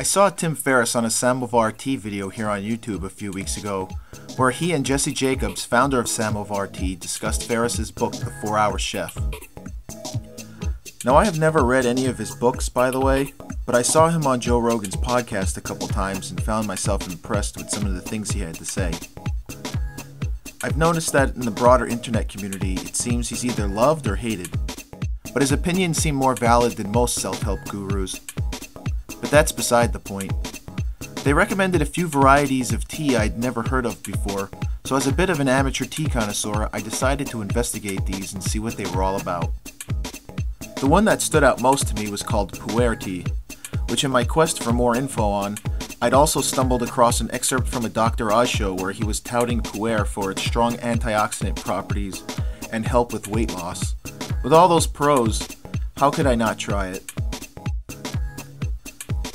saw Tim Ferriss on a Samovar Tea video here on YouTube a few weeks ago, where he and Jesse Jacobs, founder of Samovar Tea, discussed Ferriss's book, The 4-Hour Chef. Now, I have never read any of his books, by the way, but I saw him on Joe Rogan's podcast a couple times and found myself impressed with some of the things he had to say. I've noticed that in the broader internet community, it seems he's either loved or hated, but his opinions seem more valid than most self-help gurus. But that's beside the point. They recommended a few varieties of tea I'd never heard of before, so as a bit of an amateur tea connoisseur, I decided to investigate these and see what they were all about. The one that stood out most to me was called Pu-erh tea, which in my quest for more info on, I'd also stumbled across an excerpt from a Dr. Oz show where he was touting Pu-erh for its strong antioxidant properties and help with weight loss. With all those pros, how could I not try it?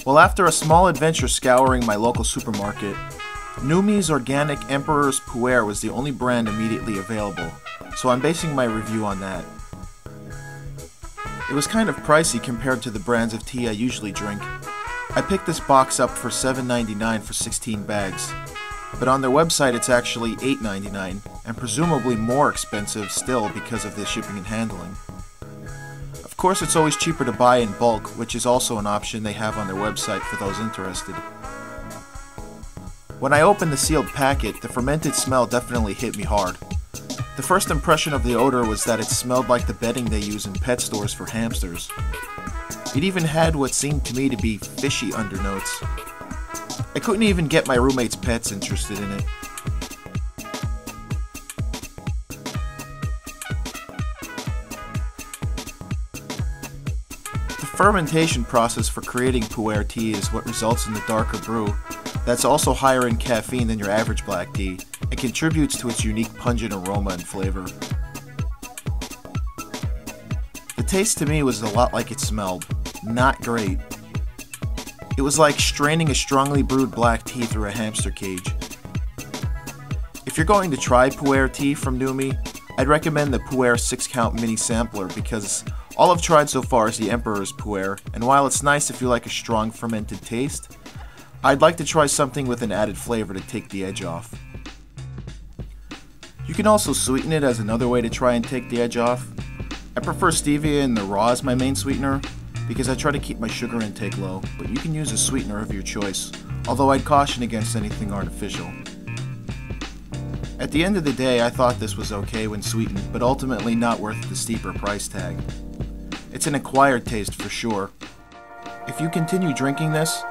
Well, after a small adventure scouring my local supermarket, Numi's Organic Emperor's Pu-erh was the only brand immediately available, so I'm basing my review on that. It was kind of pricey compared to the brands of tea I usually drink. I picked this box up for $7.99 for 16 bags, but on their website it's actually $8.99, and presumably more expensive still because of the shipping and handling. Of course, it's always cheaper to buy in bulk, which is also an option they have on their website for those interested. When I opened the sealed packet, the fermented smell definitely hit me hard. The first impression of the odor was that it smelled like the bedding they use in pet stores for hamsters. It even had what seemed to me to be fishy undernotes. I couldn't even get my roommate's pets interested in it. The fermentation process for creating Pu-erh tea is what results in the darker brew that's also higher in caffeine than your average black tea and contributes to its unique pungent aroma and flavor. The taste to me was a lot like it smelled. Not great. It was like straining a strongly brewed black tea through a hamster cage. If you're going to try Pu-erh tea from Numi, I'd recommend the Pu-erh 6-count mini sampler because all I've tried so far is the Emperor's Pu-erh, and while it's nice if you like a strong fermented taste, I'd like to try something with an added flavor to take the edge off. You can also sweeten it as another way to try and take the edge off. I prefer stevia in the raw as my main sweetener because I try to keep my sugar intake low, but you can use a sweetener of your choice, although I'd caution against anything artificial. At the end of the day, I thought this was okay when sweetened, but ultimately not worth the steeper price tag. It's an acquired taste for sure. If you continue drinking this,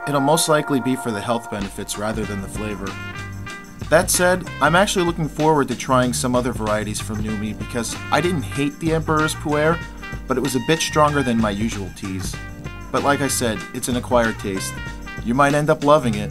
it'll most likely be for the health benefits rather than the flavor. That said, I'm actually looking forward to trying some other varieties from Numi because I didn't hate the Emperor's Pu-erh, but it was a bit stronger than my usual teas. But like I said, it's an acquired taste. You might end up loving it.